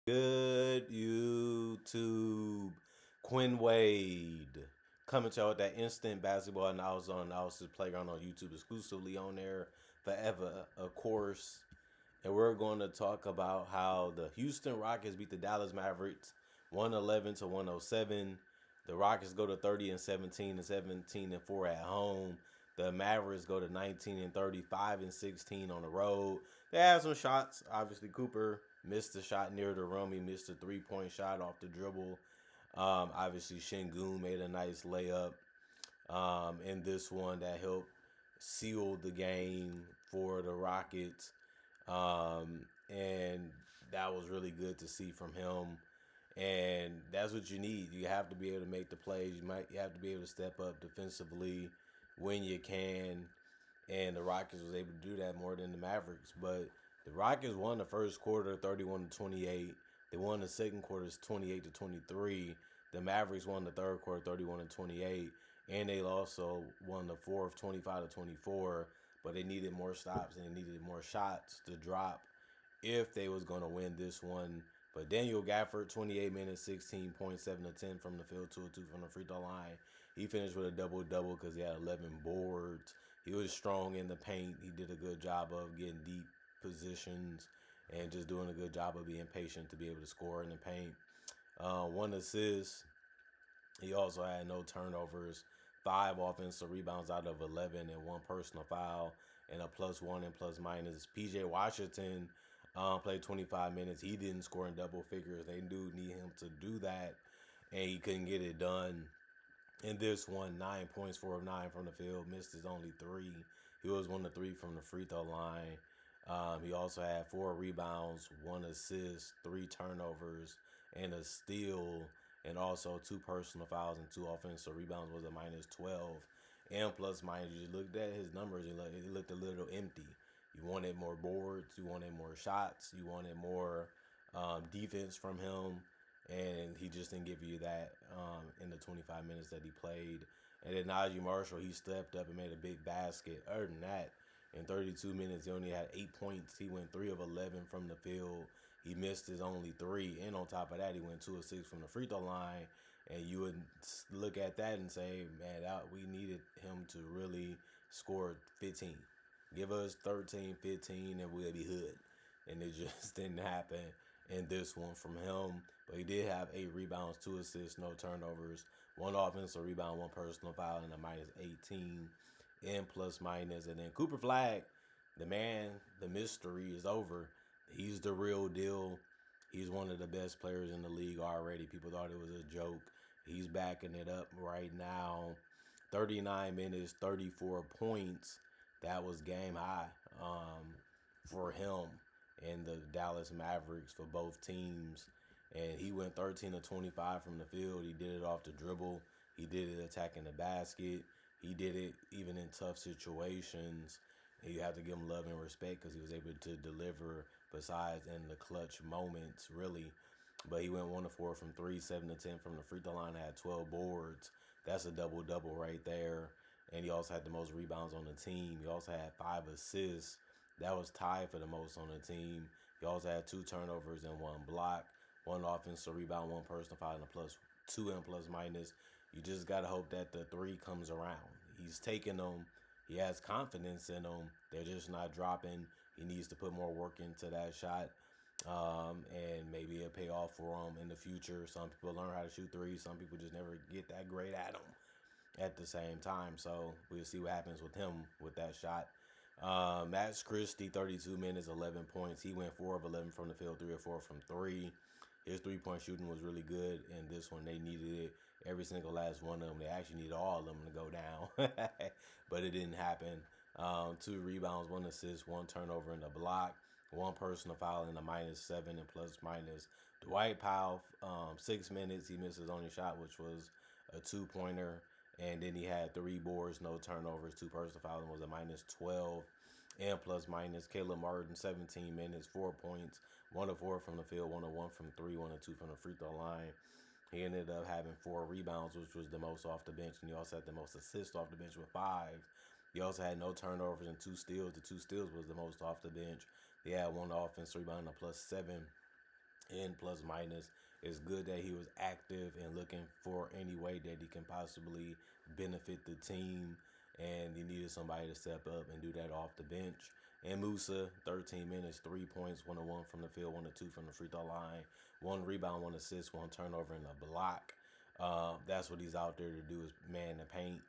Good YouTube. Quinn Wade coming to you with that instant basketball analysis playground on YouTube exclusively on there forever, of course. And we're going to talk about how the Houston Rockets beat the Dallas Mavericks 111 to 107. The Rockets go to 30 and 17 and 17 and 4 at home. The Mavericks go to 19 and 35 and 16 on the road. They had some shots. Obviously, Cooper missed the shot near the rim. He missed a 3-point shot off the dribble. Obviously, Shingun made a nice layup in this one that helped seal the game for the Rockets. And that was really good to see from him. And that's what you need. You have to be able to make the plays. You have to be able to step up defensively when you can. And the Rockets was able to do that more than the Mavericks. But the Rockets won the first quarter 31-28. They won the second quarter 28-23. The Mavericks won the third quarter 31-28. And they also won the fourth 25-24. But they needed more stops and they needed more shots to drop if they was going to win this one. But Daniel Gafford, 28 minutes, 16 points, 7 to 10 from the field, 2 of 2 from the free throw line. He finished with a double-double because he had 11 boards. He was strong in the paint. He did a good job of getting deep positions and just doing a good job of being patient to be able to score in the paint. 1 assist. He also had no turnovers, 5 offensive rebounds out of 11, and 1 personal foul, and a +1 and plus minus. PJ Washington played 25 minutes. He didn't score in double figures. They do need him to do that, and he couldn't get it done. In this one, 9 points, 4 of 9 from the field, missed his only 3. He was 1 of 3 from the free throw line. He also had 4 rebounds, 1 assist, 3 turnovers, and a steal, and also 2 personal fouls and 2 offensive rebounds was a -12. And plus minus, you looked at his numbers, it looked a little empty. You wanted more boards, you wanted more shots, you wanted more defense from him, and he just didn't give you that in the 25 minutes that he played. And then Najee Marshall, he stepped up and made a big basket. Other than that, in 32 minutes, he only had 8 points. He went 3 of 11 from the field. He missed his only 3. And on top of that, he went 2 of 6 from the free throw line. And you would look at that and say, man, we needed him to really score 15. Give us 13, 15, and we'll be hood. And it just didn't happen in this one from him. But he did have 8 rebounds, 2 assists, no turnovers, 1 offensive rebound, 1 personal foul, and a -18 in plus minus. And then Cooper Flag, the man, the mystery is over. He's the real deal. He's one of the best players in the league already. People thought it was a joke. He's backing it up right now. 39 minutes, 34 points. That was game high for him and the Dallas Mavericks for both teams. And he went 13 of 25 from the field. He did it off the dribble. He did it attacking the basket. He did it even in tough situations. And you have to give him love and respect because he was able to deliver besides in the clutch moments, really. But he went 1 of 4 from 3, 7 to 10 from the free throw line, had 12 boards. That's a double-double right there. And he also had the most rebounds on the team. He also had 5 assists. That was tied for the most on the team. He also had 2 turnovers and 1 block, 1 offensive rebound, 1 personal foul, and a +2 and plus minus. You just got to hope that the 3 comes around. He's taking them. He has confidence in them. They're just not dropping. He needs to put more work into that shot. And maybe it'll pay off for him in the future. Some people learn how to shoot threes. Some people just never get that great at them at the same time. So we'll see what happens with him with that shot. Max Christie, 32 minutes, 11 points. He went 4 of 11 from the field, 3 of 4 from 3. His 3-point shooting was really good. And this one, they needed it. Every single last one of them. They actually needed all of them to go down. But it didn't happen. 2 rebounds, 1 assist, 1 turnover in the block, 1 personal foul, and a -7 and plus minus. Dwight Powell, 6 minutes. He missed his only shot, which was a 2-pointer. And then he had 3 boards, no turnovers, 2 personal fouls, and was a -12 and plus minus. Caleb Martin, 17 minutes, 4 points, 1 of 4 from the field, 1 of 1 from 3, 1 of 2 from the free throw line. He ended up having 4 rebounds, which was the most off the bench, and he also had the most assists off the bench with 5. He also had no turnovers and 2 steals. The 2 steals was the most off the bench. He had 1 offensive rebound and a +7 and plus minus. It's good that he was active and looking for any way that he can possibly benefit the team. And he needed somebody to step up and do that off the bench. And Musa, 13 minutes, 3 points, 1-1 from the field, 1-2 from the free throw line, one rebound, one assist, one turnover, and a block. That's what he's out there to do is man the paint.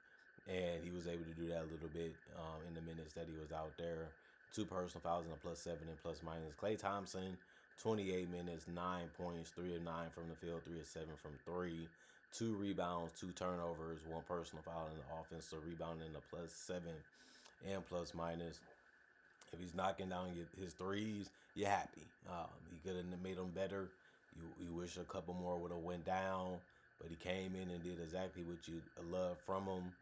And he was able to do that a little bit in the minutes that he was out there. Two personal fouls and a +7 and plus minus. Klay Thompson, 28 minutes, 9 points, 3 of 9 from the field, 3 of 7 from three, two rebounds, two turnovers, one personal foul in the offensive rebound and a +7 and plus minus. If he's knocking down his threes, you're happy. He could have made them better. You wish a couple more would have went down, but he came in and did exactly what you love from him.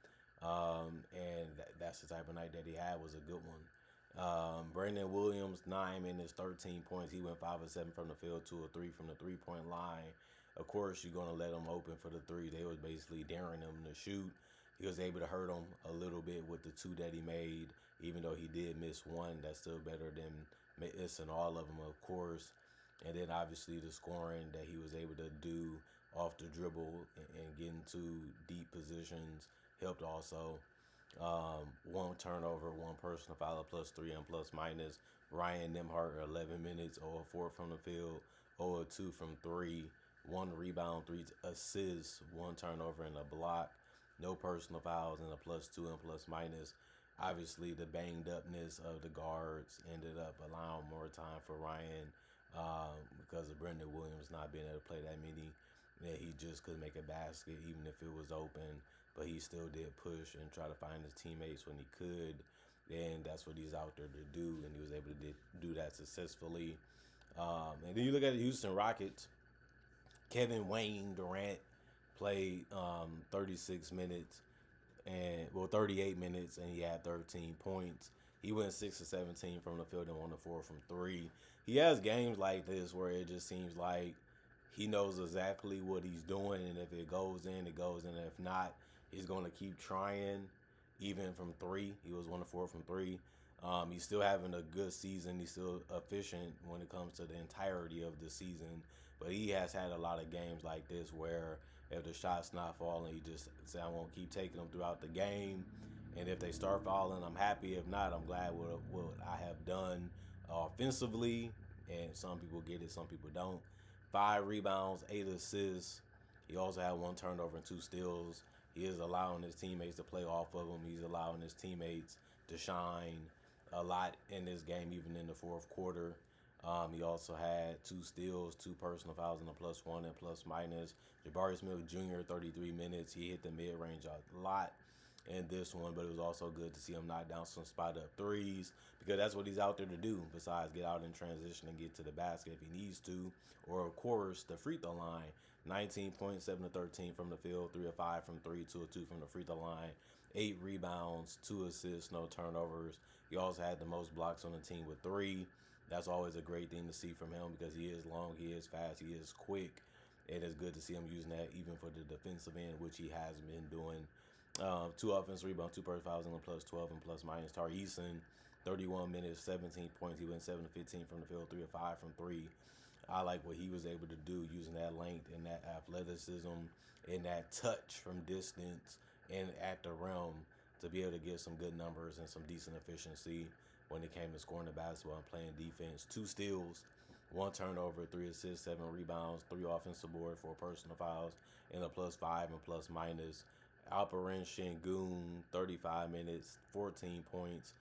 And that's the type of night that he had, was a good one. Brandon Williams, 9 minutes, 13 points. He went 5 of 7 from the field, 2 of 3 from the 3-point line. Of course, you're going to let him open for the three. They was basically daring him to shoot. He was able to hurt him a little bit with the two that he made, even though he did miss one. That's still better than missing all of them, of course. And then obviously the scoring that he was able to do off the dribble and get into deep positions helped also. One turnover, one personal foul, a +3 and plus minus. Ryan Nembhard, 11 minutes, 0 of 4 from the field, 0 of 2 from three, one rebound, 3 assists, one turnover, and a block. No personal fouls, and a +2 and plus minus. Obviously, the banged upness of the guards ended up allowing more time for Ryan because of Brendan Williams not being able to play that many. That he just couldn't make a basket, even if it was open. But he still did push and try to find his teammates when he could. And that's what he's out there to do. And he was able to do that successfully. And then you look at the Houston Rockets. Kevin Wayne Durant played 36 minutes and 38 minutes, and he had 13 points. He went 6 of 17 from the field and 1 of 4 from three. He has games like this where it just seems like he knows exactly what he's doing, and if it goes in, it goes in. If not, he's going to keep trying, even from three. He was 1 of 4 from three. He's still having a good season. He's still efficient when it comes to the entirety of the season. But he has had a lot of games like this where if the shot's not falling, he just say, I won't keep taking them throughout the game. And if they start falling, I'm happy. If not, I'm glad with what I have done offensively. And some people get it, some people don't. 5 rebounds, 8 assists. He also had 1 turnover and 2 steals. He is allowing his teammates to play off of him. He's allowing his teammates to shine a lot in this game, even in the fourth quarter. He also had 2 steals, 2 personal fouls, and a +1 and plus minus. Jabari Smith Jr., 33 minutes. He hit the mid-range a lot in this one, but it was also good to see him knock down some spot-up threes because that's what he's out there to do, besides get out in transition and get to the basket if he needs to. Or, of course, the free throw line. 19 points, 7 of 13 from the field, 3 of 5 from three, 2 of 2 from the free throw line, 8 rebounds, 2 assists, no turnovers. He also had the most blocks on the team with 3. That's always a great thing to see from him because he is long, he is fast, he is quick. And it's good to see him using that even for the defensive end, which he has been doing. 2 offensive rebounds, 2 personal fouls, and a +12 and plus minus. Tari Eason, 31 minutes, 17 points. He went 7 of 15 from the field, 3 of 5 from three. I like what he was able to do using that length and that athleticism and that touch from distance and at the rim to be able to get some good numbers and some decent efficiency when it came to scoring the basketball and playing defense. 2 steals, 1 turnover, 3 assists, 7 rebounds, 3 offensive boards, 4 personal fouls, and a +5 and plus minus. Alperen Şengün, 35 minutes, 14 points.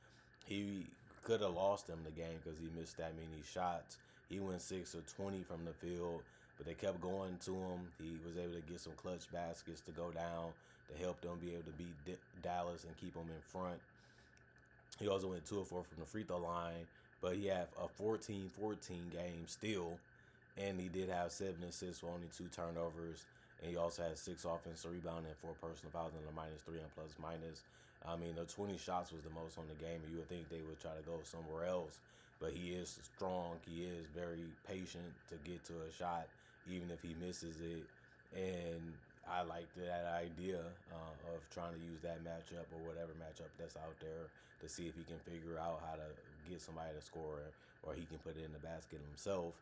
He could have lost them the game because he missed that many shots. He went 6 of 20 from the field, but they kept going to him. He was able to get some clutch baskets to go down to help them be able to beat Dallas and keep them in front. He also went 2 of 4 from the free throw line, but he had a 14-14 game still, and he did have 7 assists with only 2 turnovers. And he also had 6 offensive rebounds and 4 personal fouls and a -3 and plus minus. I mean, the 20 shots was the most on the game, and you would think they would try to go somewhere else. But he is strong. He is very patient to get to a shot, even if he misses it. And I like that idea of trying to use that matchup or whatever matchup that's out there to see if he can figure out how to get somebody to score or he can put it in the basket himself.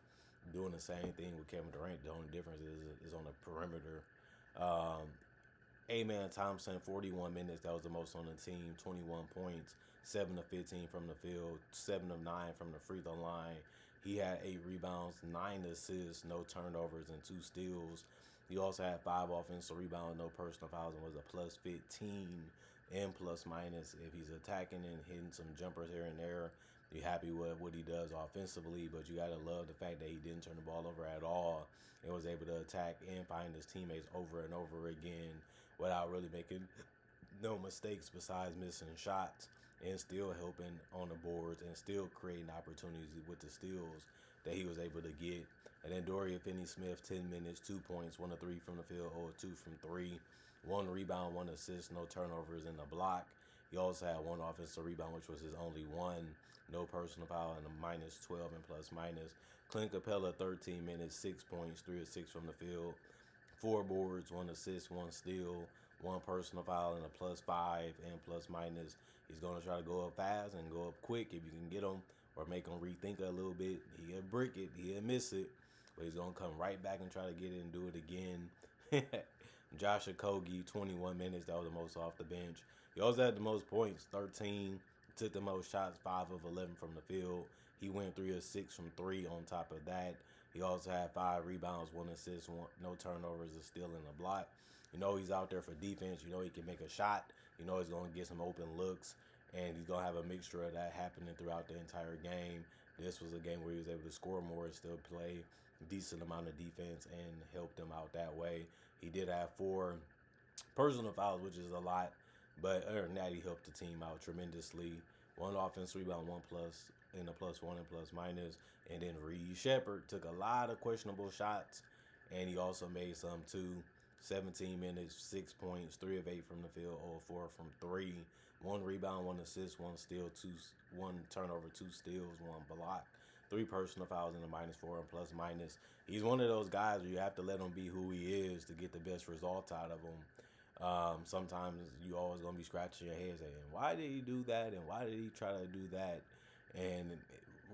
doing the same thing with Kevin Durant. The only difference is on the perimeter. Um, Amen Thompson, 41 minutes. That was the most on the team. 21 points, 7 of 15 from the field, 7 of 9 from the free throw line. He had 8 rebounds, 9 assists, no turnovers, and 2 steals. He also had 5 offensive rebounds, no personal fouls, and was a plus 15 and plus minus. If he's attacking and hitting some jumpers here and there, you're happy with what he does offensively, but you got to love the fact that he didn't turn the ball over at all and was able to attack and find his teammates over and over again without really making no mistakes besides missing shots and still helping on the boards and still creating opportunities with the steals that he was able to get. And then Dorian Finney-Smith, 10 minutes, 2 points, 1 of 3 from the field, 0 of 2 from 3, 1 rebound, 1 assist, no turnovers in the block. He also had 1 offensive rebound, which was his only one, no personal foul, and a minus 12 and plus minus. Clint Capella, 13 minutes, 6 points, 3 of 6 from the field, 4 boards, 1 assist, 1 steal, 1 personal foul, and a plus 5 and plus minus. He's going to try to go up fast and go up quick if you can get him or make him rethink it a little bit. He'll brick it, he'll miss it, but he's going to come right back and try to get it and do it again. Josh Okogie, 21 minutes. That was the most off the bench. He also had the most points, 13. Took the most shots, 5 of 11 from the field. He went 3 of 6 from 3 on top of that. He also had 5 rebounds, 1 assist, no turnovers, a steal, and a block. You know he's out there for defense. You know he can make a shot. You know he's going to get some open looks. And he's going to have a mixture of that happening throughout the entire game. This was a game where he was able to score more and still play a decent amount of defense and help them out that way. He did have 4 personal fouls, which is a lot. But other than that, he helped the team out tremendously. 1 offense rebound, 1 plus, and a plus 1 and plus minus. And then Reed Shepherd took a lot of questionable shots. And he also made some too. 17 minutes, 6 points, 3 of 8 from the field, 0 of 4 from 3. 1 rebound, 1 assist, 1 steal, 1 turnover, 2 steals, 1 block. 3 personal fouls and a minus 4 and plus minus. He's one of those guys where you have to let him be who he is to get the best results out of him. Sometimes you always going to be scratching your head saying, why did he do that? And why did he try to do that? And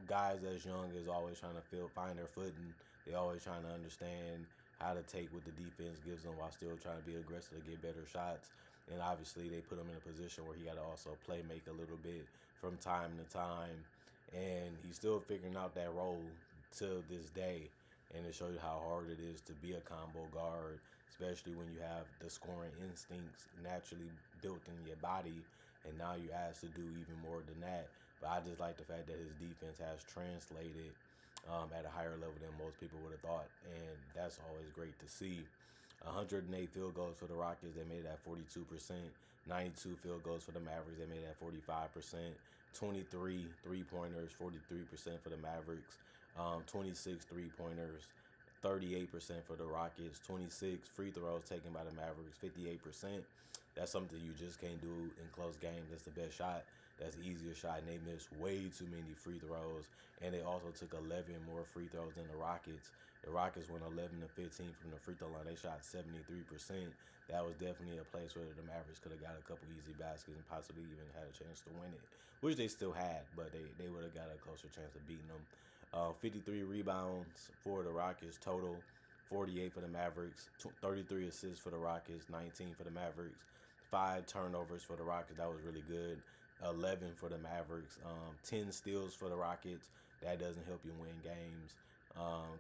guys as young is always trying to find their footing. They always trying to understand how to take what the defense gives them while still trying to be aggressive to get better shots. And obviously they put him in a position where he got to also play make a little bit from time to time. And he's still figuring out that role to this day. And to show you how hard it is to be a combo guard, especially when you have the scoring instincts naturally built in your body, and now you're asked to do even more than that. But I just like the fact that his defense has translated at a higher level than most people would have thought, and that's always great to see. 108 field goals for the Rockets, they made it at 42%. 92 field goals for the Mavericks, they made it at 45%. 23 three-pointers, 43% for the Mavericks. 26 three-pointers, 38% for the Rockets. 26 free throws taken by the Mavericks, 58%. That's something you just can't do in close games. That's the best shot. That's the easiest shot, and they missed way too many free throws. And they also took 11 more free throws than the Rockets. The Rockets went 11 to 15 from the free throw line. They shot 73%. That was definitely a place where the Mavericks could have got a couple easy baskets and possibly even had a chance to win it, which they still had, but they would have got a closer chance of beating them. 53 rebounds for the Rockets total, 48 for the Mavericks, 33 assists for the Rockets, 19 for the Mavericks, 5 turnovers for the Rockets. That was really good. 11 for the Mavericks, 10 steals for the Rockets. That doesn't help you win games.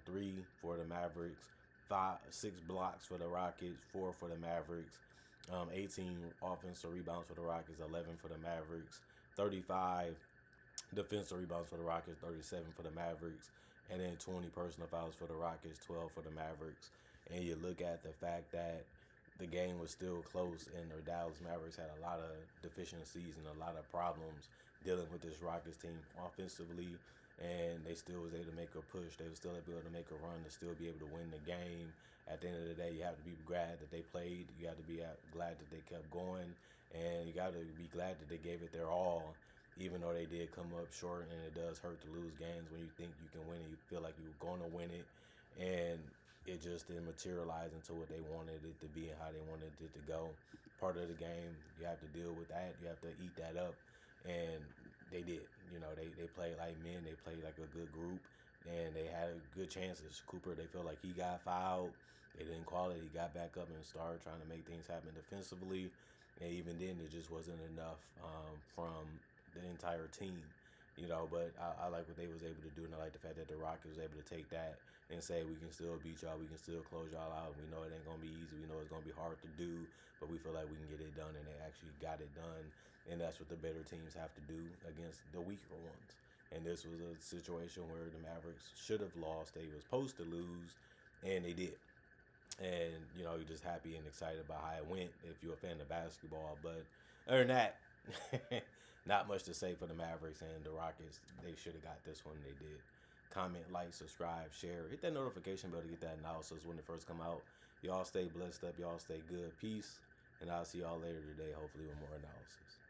3 for the Mavericks, 6 blocks for the Rockets, 4 for the Mavericks, 18 offensive rebounds for the Rockets, 11 for the Mavericks, 35 defensive rebounds for the Rockets, 37 for the Mavericks, and then 20 personal fouls for the Rockets, 12 for the Mavericks. And you look at the fact that the game was still close, and the Dallas Mavericks had a lot of deficiencies and a lot of problems dealing with this Rockets team offensively, and they still was able to make a push. They were still able to make a run to still be able to win the game. At the end of the day, you have to be glad that they played. You have to be glad that they kept going, and you got to be glad that they gave it their all, even though they did come up short. And it does hurt to lose games when you think you can win it. You feel like you're going to win it, and it just didn't materialize into what they wanted it to be and how they wanted it to go. Part of the game, you have to deal with that. You have to eat that up, and they did. You know, they played like men. They played like a good group, and they had good chances. Cooper, they feel like he got fouled. They didn't call it. He got back up and started trying to make things happen defensively. And even then, it just wasn't enough from the entire team, But I like what they was able to do, and I like the fact that the Rockets was able to take that and say we can still beat y'all, we can still close y'all out. We know it ain't gonna be easy. We know it's gonna be hard to do, but we feel like we can get it done, and they actually got it done. And that's what the better teams have to do against the weaker ones. And this was a situation where the Mavericks should have lost. They was supposed to lose, and they did. And you're just happy and excited about how it went if you're a fan of basketball. But other than that, not much to say for the Mavericks and the Rockets. They should have got this one. They did. Comment, like, subscribe, share, hit that notification bell to get that analysis when it first come out. Y'all stay blessed up. Y'all stay good. Peace. And I'll see y'all later today, hopefully with more analysis.